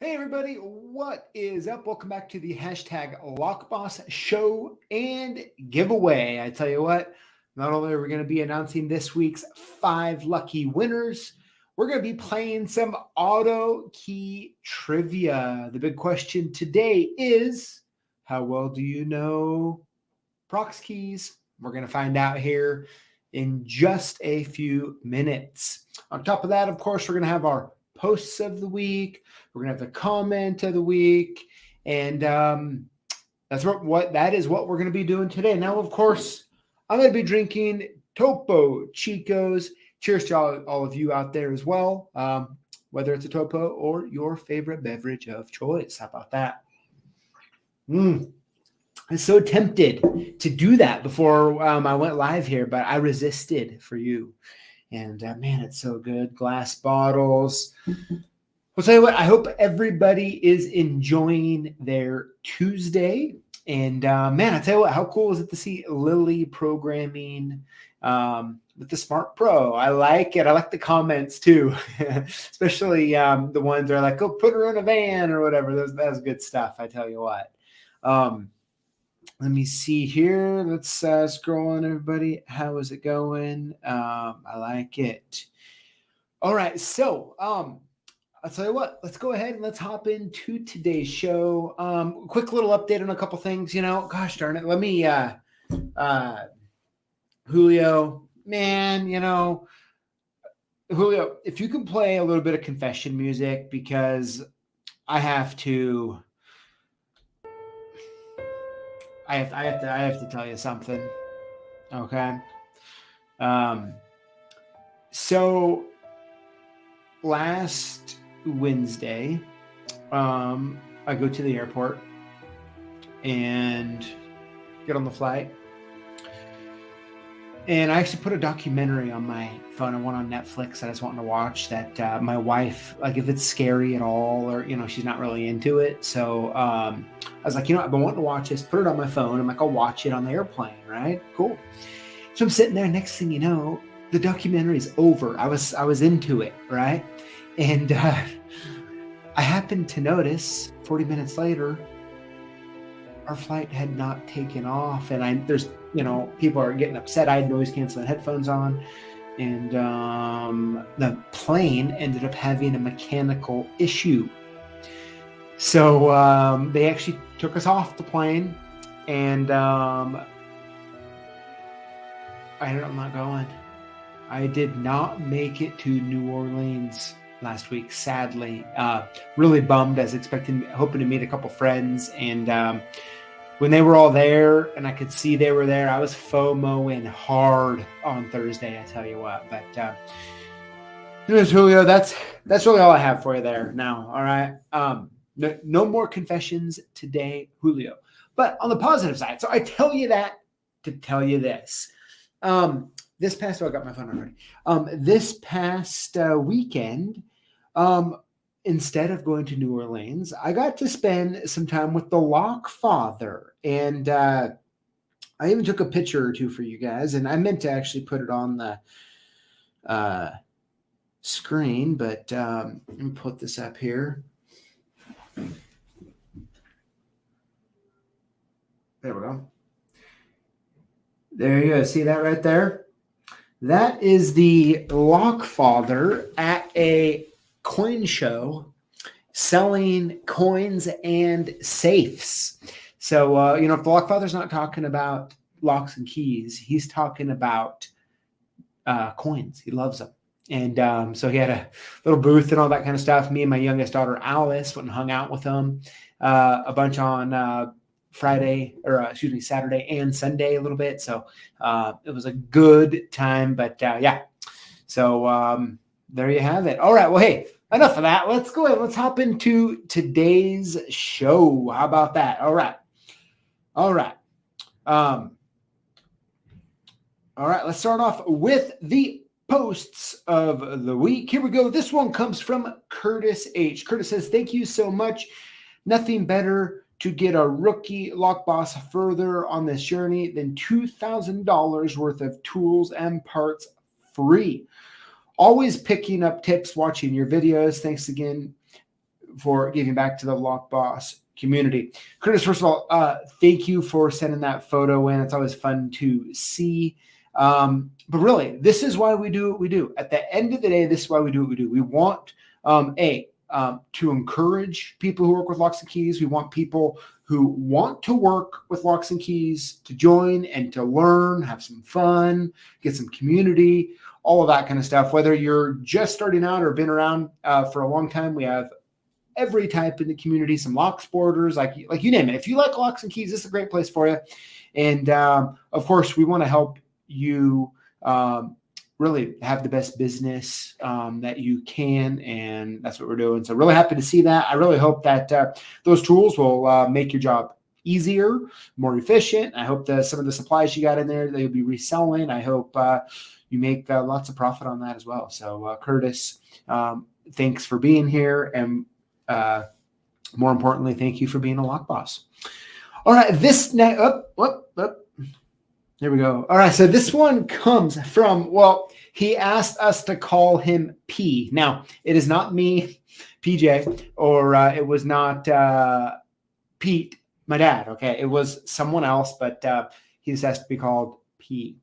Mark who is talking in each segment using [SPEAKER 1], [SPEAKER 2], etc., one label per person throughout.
[SPEAKER 1] Everybody, what is up? Welcome back to the hashtag Lockboss Show and Giveaway. I tell you what, not only are we going to be announcing this week's 5 lucky winners, we're going to be playing some auto key trivia. The big question today is, how well do you know Prox Keys? We're going to find out here in just a few minutes. On top of that, of course, we're going to have our posts of the week. We're gonna have the comment of the week, and that's what we're gonna be doing today. Now, of course, I'm gonna be drinking Topo Chicos. Cheers to all of you out there as well, whether it's a Topo or your favorite beverage of choice. How about that? I'm so tempted to do that before I went live here, but I resisted for you. And man, it's so good. Glass bottles. I'll tell you what, I hope everybody is enjoying their Tuesday. And man, I tell you what, how cool is it to see Lily programming with the Smart Pro? I like it. I like the comments too, especially the ones that are like, "Go put her in a van" or whatever. That's good stuff. I tell you what. Let me see here. Let's scroll on, everybody. How is it going? I like it. All right. So I'll tell you what, let's go ahead and let's hop into today's show. Quick little update on a couple things, gosh darn it. Let me, Julio, man, Julio, if you can play a little bit of confession music, because I have to tell you something. Okay. So last Wednesday, I go to the airport and get on the flight. And I actually put a documentary on my phone. I went on Netflix that I was wanting to watch that my wife, like if it's scary at all or, she's not really into it. So I was like, I've been wanting to watch this, put it on my phone. I'm like, I'll watch it on the airplane, right? Cool. So I'm sitting there. Next thing you know, the documentary is over. I was into it, right? And I happened to notice 40 minutes later, our flight had not taken off. And there's, people are getting upset. I had noise canceling headphones on. And the plane ended up having a mechanical issue. So they actually took us off the plane. And I ended up not going. I did not make it to New Orleans last week, sadly. Really bummed. I was hoping to meet a couple friends. And when they were all there and I could see they were there, I was FOMOing hard on Thursday, I tell you what. But anyways, Julio, that's really all I have for you there now. All right. No more confessions today, Julio. But on the positive side, so I tell you that to tell you this. I got my phone already. This past weekend, instead of going to New Orleans, I got to spend some time with the Lock Father. And I even took a picture or two for you guys. And I meant to actually put it on the screen, but let me put this up here. There we go. There you go. See that right there? That is the Lock Father at a coin show selling coins and safes. So, if the Lock Father's not talking about locks and keys, he's talking about coins. He loves them. And so he had a little booth and all that kind of stuff. Me and my youngest daughter, Alice, went and hung out with him a bunch on Saturday and Sunday a little bit. So it was a good time. But yeah, so there you have it. All right. Well, hey, enough of that. Let's go ahead. Let's hop into today's show. How about that? All right. All right. All right. Let's start off with the posts of the week. Here we go. This one comes from Curtis H. Curtis says, "Thank you so much. Nothing better to get a rookie lock boss further on this journey, then $2,000 worth of tools and parts free. Always picking up tips watching your videos. Thanks again for giving back to the Lockboss community. Curtis, first of all, thank you for sending that photo in. It's always fun to see. But really, this is why we do what we do. At the end of the day, this is why we do what we do. We want, to encourage people who work with locks and keys. We want people who want to work with locks and keys to join and to learn, have some fun, get some community, all of that kind of stuff. Whether you're just starting out or been around for a long time, we have every type in the community, some lock sporters, like you name it. If you like locks and keys, this is a great place for you. And of course, we want to help you really have the best business that you can, and that's what we're doing. So really happy to see that. I really hope that those tools will make your job easier, more efficient. I hope that some of the supplies you got in there that you'll be reselling, I hope you make lots of profit on that as well. So Curtis, thanks for being here, and more importantly, thank you for being a lock boss. All right, this next there we go. All right, so this one comes from, well, he asked us to call him P. Now, it is not me, PJ, or it was not Pete, my dad, okay? It was someone else, but he just asked to be called P.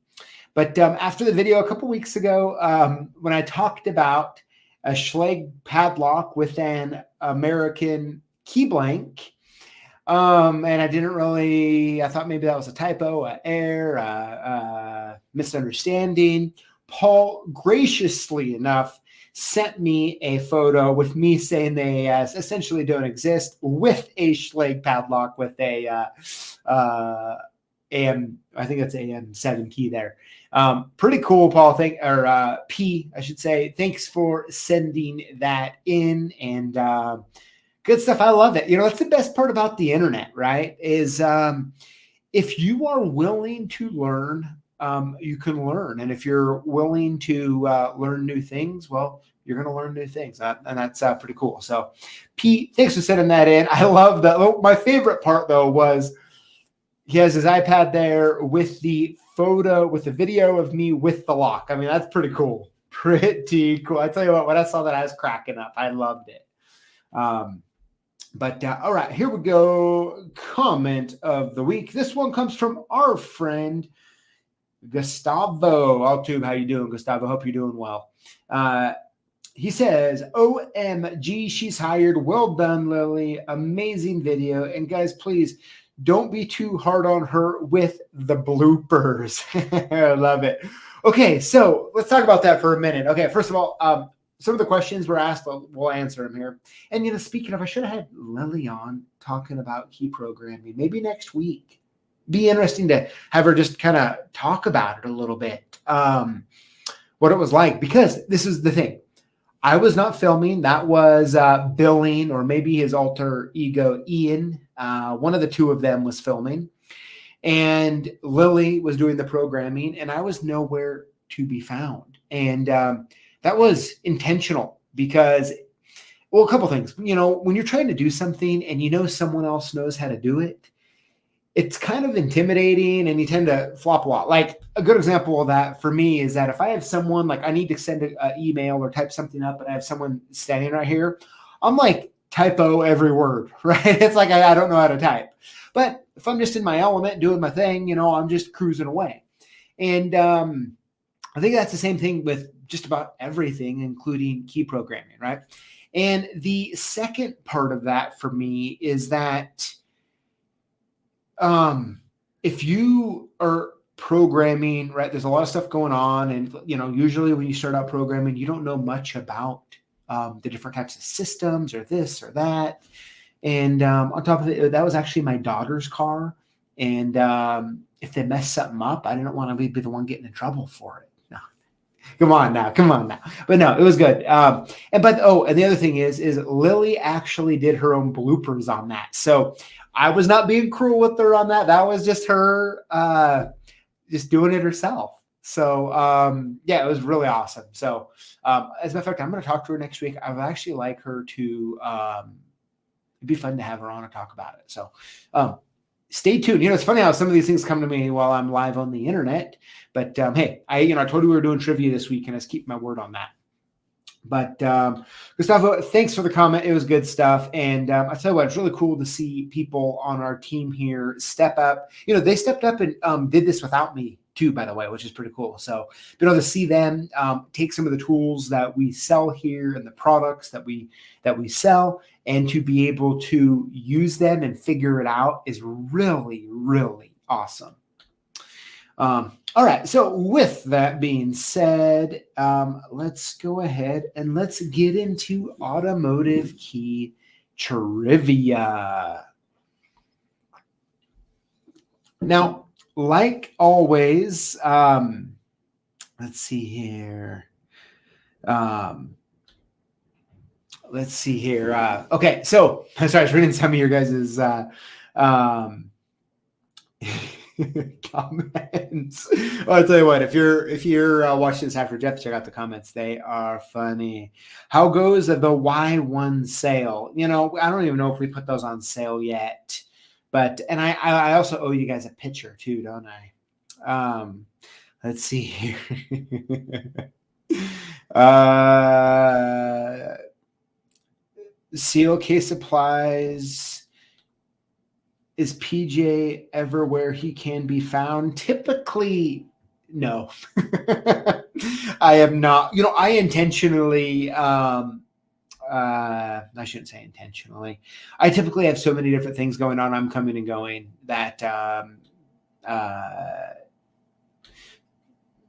[SPEAKER 1] But after the video a couple weeks ago, when I talked about a Schlage padlock with an American key blank, and I thought maybe that was a typo, an error, misunderstanding. Paul graciously enough sent me a photo with me saying they essentially don't exist, with a Schlage padlock with a AM, I think that's AM7 key there. Pretty cool, Paul. P, I should say. Thanks for sending that in, and good stuff. I love it. You know, that's the best part about the internet, right? Is if you are willing to learn, you can learn. And if you're willing to learn new things, well, you're going to learn new things. And that's pretty cool. So, Pete, thanks for sending that in. I love that. Oh, my favorite part, though, was he has his iPad there with the photo, with the video of me with the lock. I mean, that's pretty cool. Pretty cool. I tell you what, when I saw that, I was cracking up. I loved it. But all right, here we go. Comment of the week. This one comes from our friend Gustavo. Altube, how you doing, Gustavo? Hope you're doing well. He says, OMG, she's hired. Well done, Lily. Amazing video. And guys, please don't be too hard on her with the bloopers. I love it. Okay, so let's talk about that for a minute. Okay, first of all, some of the questions were asked, we'll answer them here. And, you know, speaking of, I should have had Lily on talking about key programming, maybe next week. Be interesting to have her just kind of talk about it a little bit, what it was like, because this is the thing. I was not filming. That was Billing, or maybe his alter ego, Ian. One of the two of them was filming. And Lily was doing the programming, and I was nowhere to be found. And that was intentional because, well, a couple things. You know, when you're trying to do something and you know someone else knows how to do it, it's kind of intimidating and you tend to flop a lot. Like a good example of that for me is that if I have someone, like I need to send an email or type something up and I have someone standing right here, I'm like typo every word, right? It's like I don't know how to type. But if I'm just in my element doing my thing, you know, I'm just cruising away. And I think that's the same thing with just about everything, including key programming, right? And the second part of that for me is that if you are programming, right, there's a lot of stuff going on. And, you know, usually when you start out programming, you don't know much about the different types of systems or this or that. And on top of it, that was actually my daughter's car. And if they mess something up, I didn't want to be the one getting in trouble for it. No, come on now. But no, it was good. And the other thing is Lily actually did her own bloopers on that. So I was not being cruel with her on that. That was just her just doing it herself. So yeah, it was really awesome. So as a matter of fact, I'm going to talk to her next week. I would actually like her to it'd be fun to have her on and talk about it. So stay tuned. It's funny how some of these things come to me while I'm live on the internet. But hey, I told you we were doing trivia this week, and I just keep my word on that. But Gustavo, thanks for the comment. It was good stuff. And I tell you what, it's really cool to see people on our team here step up. They stepped up and did this without me too, by the way, which is pretty cool. So being able to see them take some of the tools that we sell here and the products that we sell, and to be able to use them and figure it out is really, really awesome. All right. So with that being said, let's go ahead and let's get into automotive key trivia. Now, like always, let's see here. Okay. So I'm sorry, I was reading some of your guys's, comments. Well, I'll tell you what, if you're watching this after Jeff, check out the comments. They are funny. How goes the Y1 sale? I don't even know if we put those on sale yet, but, and I also owe you guys a picture too, don't I? Let's see here. CLK Supplies. Is PJ ever where he can be found? Typically, no. I am not. I intentionally, I shouldn't say intentionally. I typically have so many different things going on. I'm coming and going that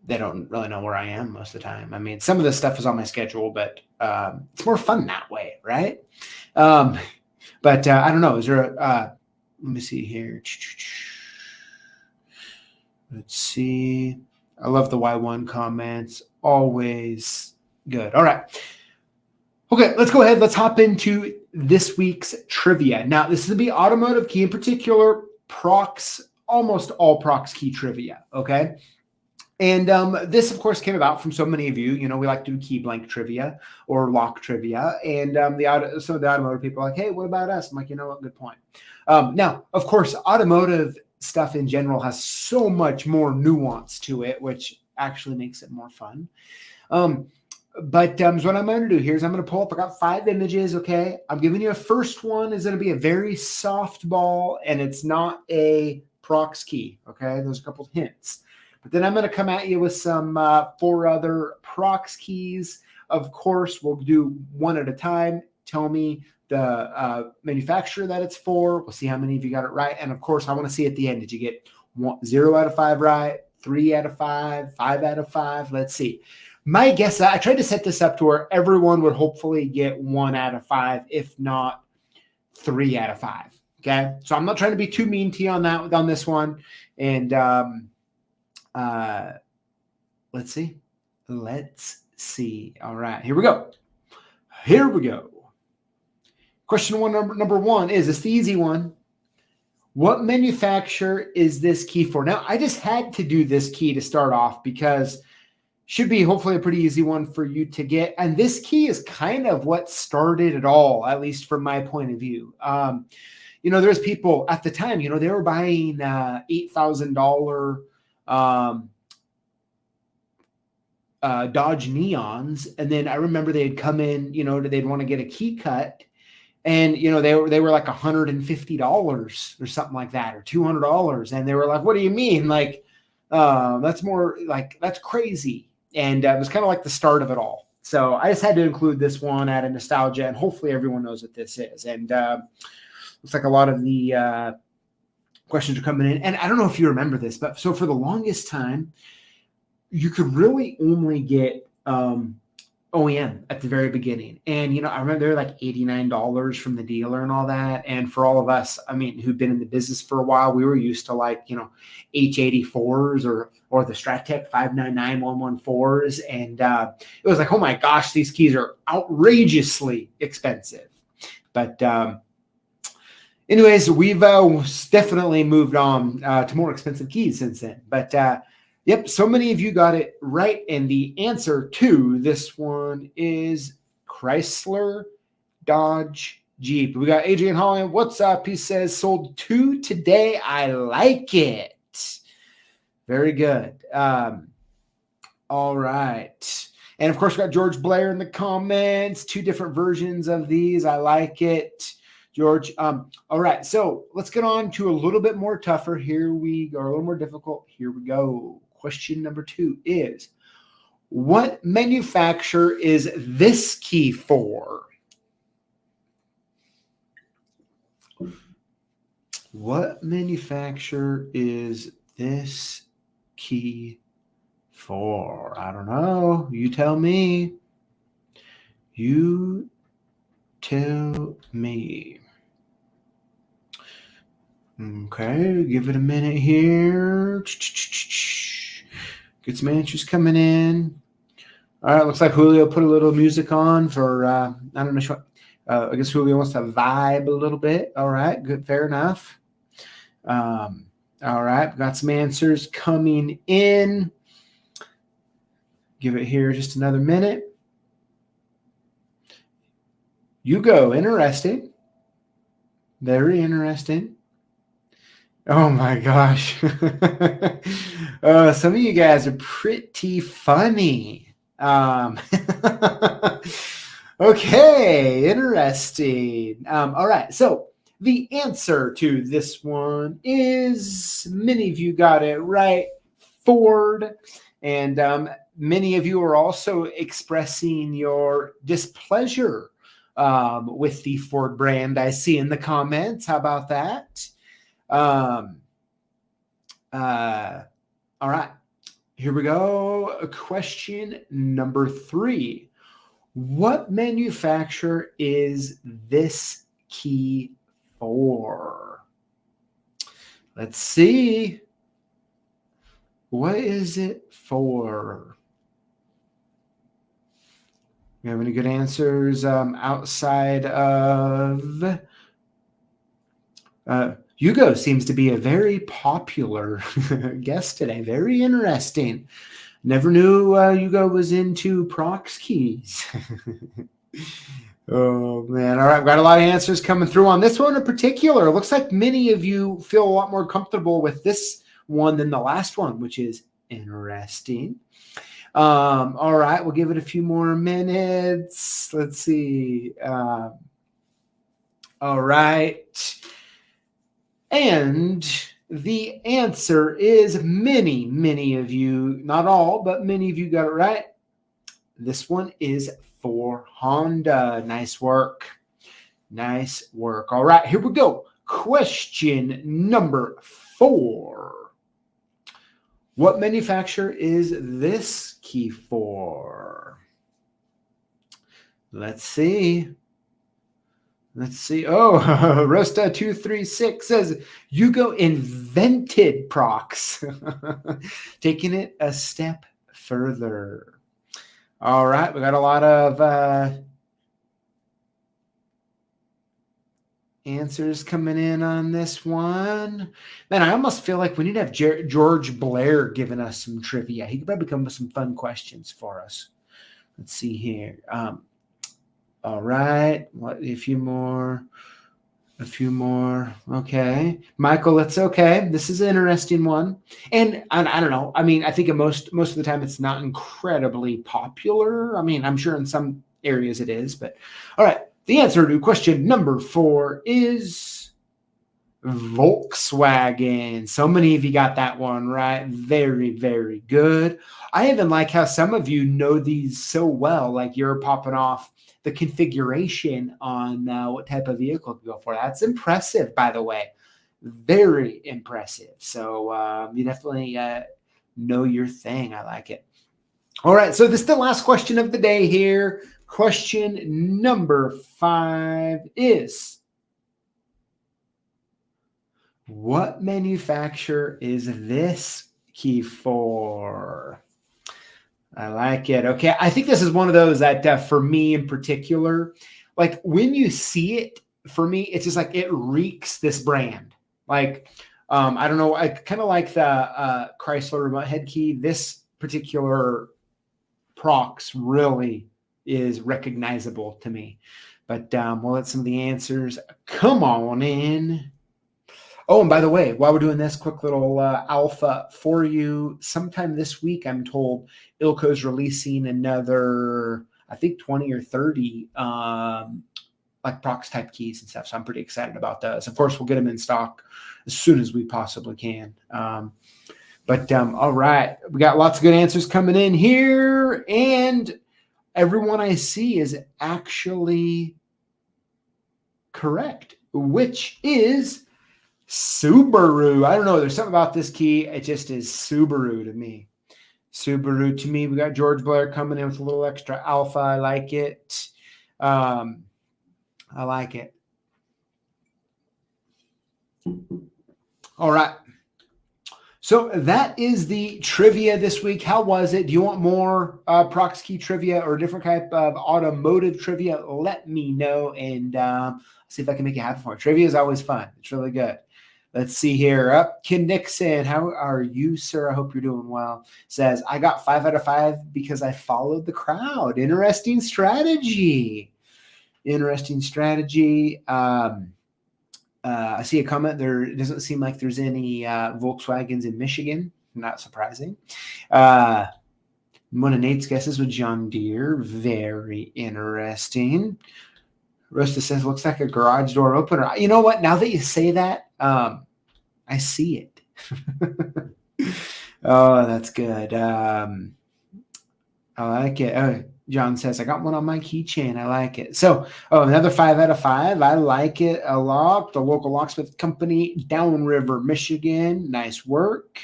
[SPEAKER 1] they don't really know where I am most of the time. I mean, some of this stuff is on my schedule, but it's more fun that way, right? But I don't know. Is there a... let me see here. Let's see. I love the Y1 comments. Always good. All right. Okay, let's go ahead. Let's hop into this week's trivia. Now, this is going to be automotive key, in particular, Prox, almost all Prox key trivia, okay? And this, of course, came about from so many of you. We like to do key blank trivia or lock trivia. And some of the automotive people are like, hey, what about us? I'm like, what? Good point. Now, of course, automotive stuff in general has so much more nuance to it, which actually makes it more fun. But so what I'm going to do here is I'm going to pull up. I got 5 images, okay? I'm giving you a first one is going to be a very soft ball, and it's not a Prox key, okay? There's a couple of hints. But then I'm going to come at you with some 4 other Prox keys. Of course, we'll do one at a time. Tell me the manufacturer that it's for. We'll see how many of you got it right. And of course, I want to see at the end, did you get 0 out of 5 right, 3 out of 5, 5 out of 5? Let's see. My guess, I tried to set this up to where everyone would hopefully get 1 out of 5, if not 3 out of 5. Okay. So I'm not trying to be too mean to you on this one. And let's see. All right, here we go. Question number 1 is this the easy one. What manufacturer is this key for? Now, I just had to do this key to start off because should be hopefully a pretty easy one for you to get. And this key is kind of what started it all, at least from my point of view. There's people at the time, they were buying $8,000 Dodge Neons. And then I remember they'd come in, they'd want to get a key cut. And, they were like $150 or something like that, or $200. And they were like, what do you mean? Like, that's more like, that's crazy. And it was kind of like the start of it all. So I just had to include this one out of nostalgia, and hopefully everyone knows what this is. And looks like a lot of the questions are coming in. And I don't know if you remember this, but so for the longest time, you could really only get OEM at the very beginning. And, I remember they're like $89 from the dealer and all that. And for all of us, I mean, who've been in the business for a while, we were used to like, H84s or the Stratec 599114s. And it was like, oh my gosh, these keys are outrageously expensive. But anyways, we've definitely moved on to more expensive keys since then. But yep, so many of you got it right. And the answer to this one is Chrysler, Dodge, Jeep. We got Adrian Holland. What's up? He says, sold 2 today. I like it. Very good. All right. And of course, we got George Blair in the comments. 2 different versions of these. I like it, George. All right. So let's get on to a little bit more tougher. Here we go. A little more difficult. Here we go. Question number 2 is, what manufacturer is this key for? What manufacturer is this key for? I don't know. You tell me. You tell me. Okay, give it a minute here. Get some answers coming in. All right, looks like Julio put a little music on for, I don't know, I guess Julio wants to vibe a little bit. All right, good, fair enough. All right, got some answers coming in. Give it here just another minute. You go, interesting. Very interesting. Oh my gosh. Some of you guys are pretty funny. Okay, interesting. All right, so the answer to this one is, many of you got it right, Ford. And many of you are also expressing your displeasure with the Ford brand. I see in the comments. How about that? All right, here we go. Question number 3. What manufacturer is this key for? Let's see. What is it for? You have any good answers outside of... Hugo seems to be a very popular guest today. Very interesting. Never knew Hugo was into Prox Keys. Oh, man. All right. We've got a lot of answers coming through on this one in particular. It looks like many of you feel a lot more comfortable with this one than the last one, which is interesting. All right. We'll give it a few more minutes. Let's see. All right. And the answer is many of you, not all, but many of you got it right. This one is for Honda. Nice work. Nice work. All right, here we go. Question number 4. What manufacturer is this key for? Let's see. Let's see. Oh, Rosta236 says, Hugo invented Prox. Taking it a step further. All right. We got a lot of answers coming in on this one. Man, I almost feel like we need to have George Blair giving us some trivia. He could probably come with some fun questions for us. Let's see here. All right. What, a few more. Okay. Michael, that's okay. This is an interesting one. And I don't know. I mean, I think most of the time it's not incredibly popular. I mean, I'm sure in some areas it is, but all right. The answer to question number 4 is Volkswagen. So many of you got that one right. Very, very good. I even like how some of you know these so well, like you're popping off the configuration on what type of vehicle to go for. That's impressive, by the way. Very impressive. So you definitely know your thing. I like it. All right. So this is the last question of the day here. Question number 5 is, what manufacturer is this key for? I like it. Okay. I think this is one of those that for me in particular, like when you see it, for me, it's just like it reeks this brand. Like, I don't know. I kind of like the Chrysler remote head key. This particular Prox really is recognizable to me. But we'll let some of the answers come on in. Oh, and by the way, while we're doing this, quick little alpha for you. Sometime this week, I'm told Ilco's releasing another, I think 20 or 30 like Prox type keys and stuff. So I'm pretty excited about those. Of course, we'll get them in stock as soon as we possibly can. But all right, we got lots of good answers coming in here, and everyone I see is actually correct, which is Subaru. I don't know. There's something about this key. It just is Subaru to me. Subaru to me. We got George Blair coming in with a little extra alpha. I like it. I like it. All right. So that is the trivia this week. How was it? Do you want more Prox key trivia or a different type of automotive trivia? Let me know, and see if I can make it happen for you. Trivia is always fun. It's really good. Let's see here. Ken Nixon, how are you, sir? I hope you're doing well. Says, I got 5 out of 5 because I followed the crowd. Interesting strategy. Interesting strategy. I see a comment there. It doesn't seem like there's any Volkswagens in Michigan. Not surprising. One of Nate's guesses was John Deere. Very interesting. Rosta says, looks like a garage door opener. You know what? Now that you say that, I see it. Oh, that's good. I like it. Oh, John says, I got one on my keychain. I like it. So, another 5 out of 5. I like it a lot. The local locksmith company, Downriver, Michigan. Nice work.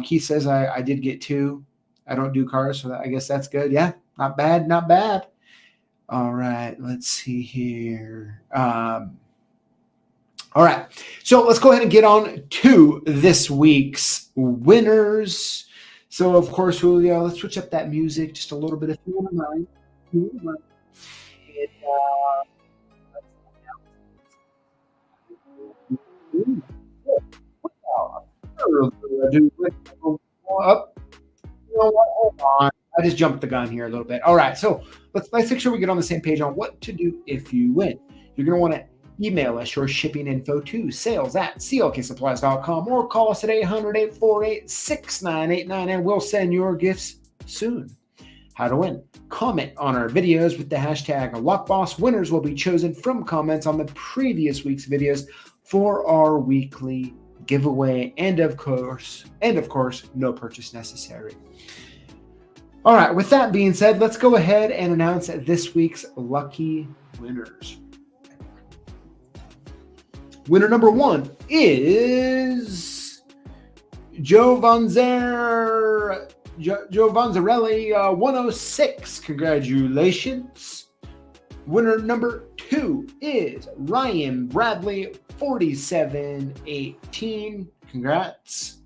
[SPEAKER 1] Keith says, I did get 2. I don't do cars, so I guess that's good. Yeah, not bad, not bad. All right, let's see here. All right, so let's go ahead and get on to this week's winners. So, of course, let's switch up that music just a little bit if you want to mind. Hold on. I just jumped the gun here a little bit. All right, so let's make sure we get on the same page on what to do if you win. You're going to want to email us your shipping info to sales@CLKsupplies.com or call us at 800-848-6989 and we'll send your gifts soon. How to win. Comment on our videos with the hashtag Lockboss. Winners will be chosen from comments on the previous week's videos for our weekly giveaway. And of course, no purchase necessary. All right, with that being said, let's go ahead and announce this week's lucky winners. Winner number 1 is Joe Vanzarelli 106. Congratulations. Winner number 2 is Ryan Bradley 4718. Congrats.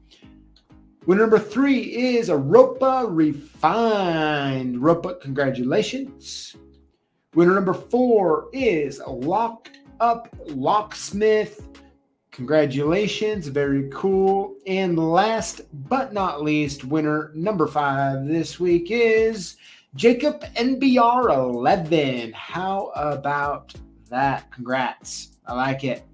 [SPEAKER 1] Winner number 3 is Ropa Refined. Ropa, congratulations. Winner number 4 is Locked Up Locksmith. Congratulations. Very cool. And last but not least, winner number 5 this week is Jacob NBR11. How about that? Congrats. I like it.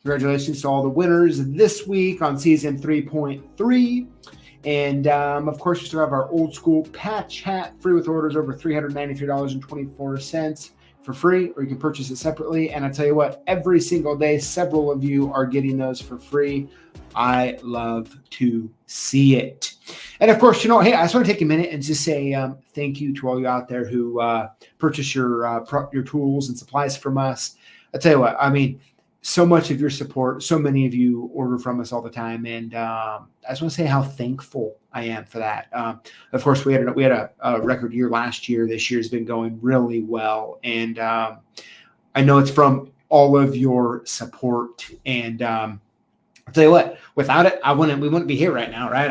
[SPEAKER 1] Congratulations to all the winners this week on season 3.3. And of course, we still have our old school patch hat free with orders over $393.24 for free, or you can purchase it separately. And I tell you what, every single day, several of you are getting those for free. I love to see it. And of course, hey, I just want to take a minute and just say thank you to all you out there who purchase your tools and supplies from us. I tell you what, I mean, so much of your support, so many of you order from us all the time, and I just want to say how thankful I am for that. Of course, we had a record year last year. This year's been going really well, and I know it's from all of your support. And I'll tell you what, without it, we wouldn't be here right now, right?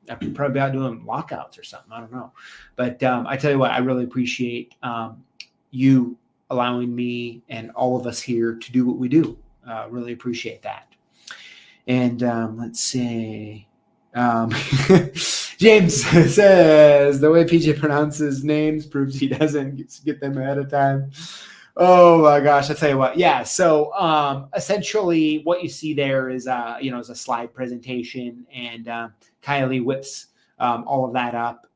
[SPEAKER 1] I'd probably be out doing lockouts or something. I don't know, but I tell you what, I really appreciate you allowing me and all of us here to do what we do. Really appreciate that. And let's see. James says the way PJ pronounces names proves he doesn't get them ahead of time. Oh my gosh, I tell you what. Yeah. So essentially what you see there is is a slide presentation, and Kylie whips all of that up.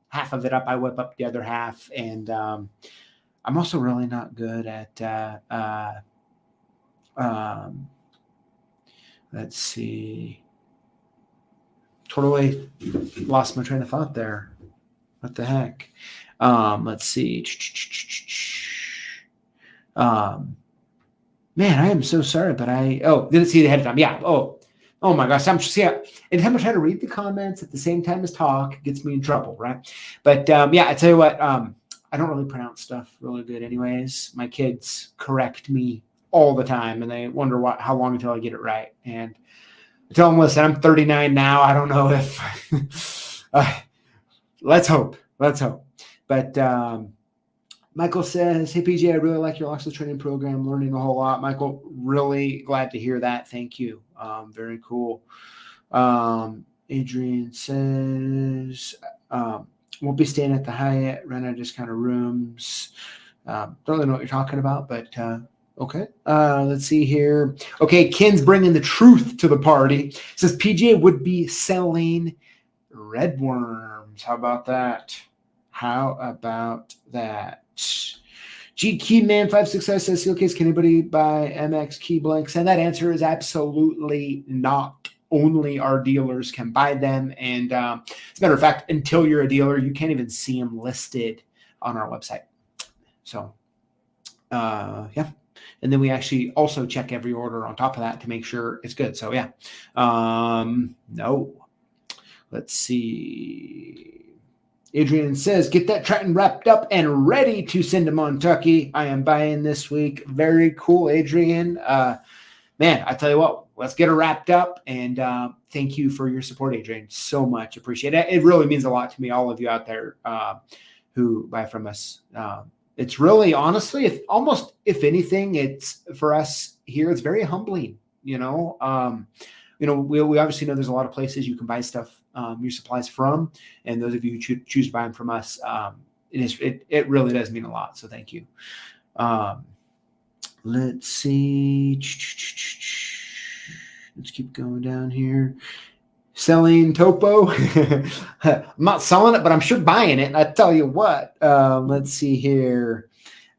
[SPEAKER 1] Half of it up, I whip up the other half. And I'm also really not good at let's see. Totally lost my train of thought there. What the heck? Let's see. Man, I am so sorry, but didn't see it ahead of time. Yeah. Oh my gosh. Anytime I try to read the comments at the same time as talk, it gets me in trouble, right? But yeah, I tell you what, I don't really pronounce stuff really good anyways. My kids correct me all the time, and they wonder how long until I get it right. And I tell them, listen, I'm 39 now. I don't know if let's hope. But Michael says, hey, PJ, I really like your locksmith training program, learning a whole lot. Michael, really glad to hear that. Thank you. Very cool. Adrian says, won't be staying at the Hyatt, rent out discounted rooms. Don't really know what you're talking about, but okay. Let's see here. Okay, Ken's bringing the truth to the party. Says PJ would be selling red worms. How about that? G Keyman 565 says CLKs, can anybody buy MX key blanks? And that answer is absolutely not. Only our dealers can buy them. And as a matter of fact, until you're a dealer, you can't even see them listed on our website. So yeah. And then we actually also check every order on top of that to make sure it's good. So yeah. No. Let's see. Adrian says, get that Triton wrapped up and ready to send to Montucky. I am buying this week. Very cool, Adrian. Man, I tell you what, let's get her wrapped up. And thank you for your support, Adrian. So much. Appreciate it. It really means a lot to me, all of you out there who buy from us. It's really, honestly, if anything, it's for us here, it's very humbling, we obviously know there's a lot of places you can buy stuff, your supplies from, and those of you who choose to buy them from us, it really does mean a lot. So thank you. Let's see. Let's keep going down here. Selling Topo. I'm not selling it, but I'm sure buying it. And I tell you what, let's see here.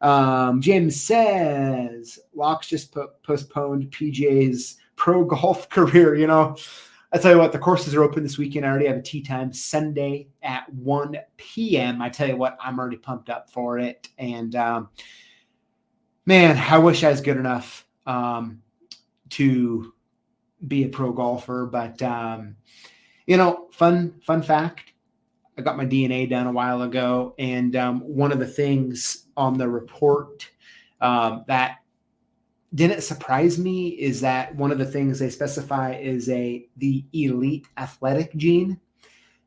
[SPEAKER 1] James says, Locks just postponed PJ's pro golf career. I tell you what, the courses are open this weekend. I already have a tee time Sunday at 1 p.m. I tell you what, I'm already pumped up for it. And man, I wish I was good enough to be a pro golfer. But, fun fact, I got my DNA done a while ago. And one of the things on the report that didn't surprise me is that one of the things they specify is the elite athletic gene,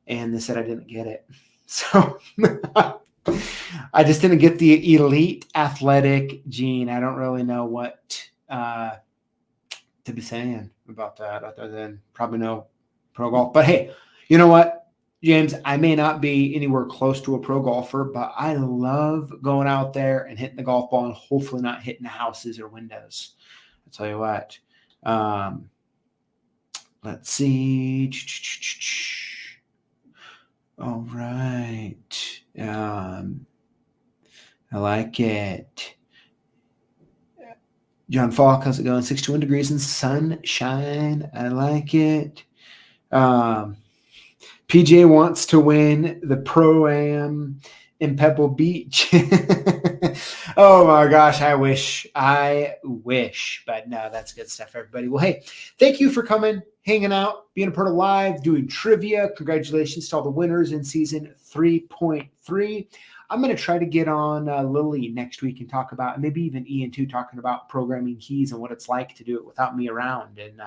[SPEAKER 1] and they said I didn't get it. So I just didn't get the elite athletic gene. I don't really know what to be saying about that other than probably no pro golf. But hey, you know what, James, I may not be anywhere close to a pro golfer, but I love going out there and hitting the golf ball and hopefully not hitting the houses or windows. I'll tell you what. Let's see. All right. I like it. John Falk, how's it going? 61 degrees and sunshine. I like it. PJ wants to win the Pro-Am in Pebble Beach. Oh my gosh, I wish. But no, that's good stuff, everybody. Well, hey, thank you for coming, hanging out, being a part of live, doing trivia. Congratulations to all the winners in season 3.3. I'm going to try to get on Lily next week and talk about, and maybe even Ian too, talking about programming keys and what it's like to do it without me around and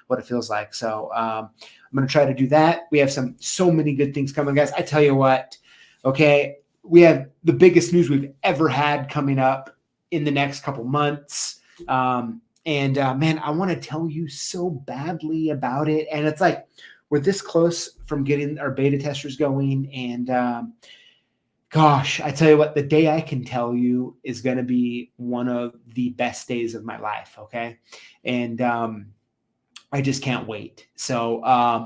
[SPEAKER 1] what it feels like. So I'm going to try to do that. We have so many good things coming, guys. I tell you what, okay, we have the biggest news we've ever had coming up in the next couple months. Man, I want to tell you so badly about it. And it's like, we're this close from getting our beta testers going, and gosh, I tell you what, the day I can tell you is going to be one of the best days of my life. Okay. And, I just can't wait. So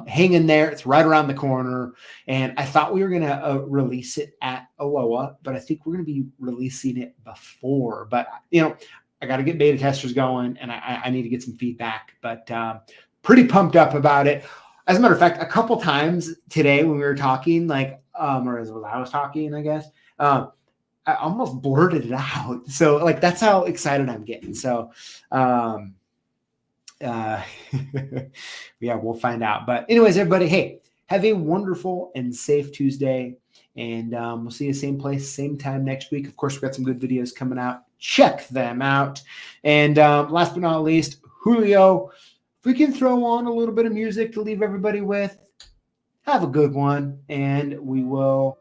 [SPEAKER 1] hang in there. It's right around the corner. And I thought we were going to release it at Aloha, but I think we're going to be releasing it before. But, I got to get beta testers going, and I need to get some feedback. But pretty pumped up about it. As a matter of fact, a couple times today when we were talking, or as I was talking, I guess, I almost blurted it out. So, that's how excited I'm getting. So, yeah, we'll find out. But anyways, everybody, hey, have a wonderful and safe Tuesday. And we'll see you same place, same time next week. Of course, we've got some good videos coming out. Check them out. And last but not least, Julio, if we can throw on a little bit of music to leave everybody with, have a good one. And we will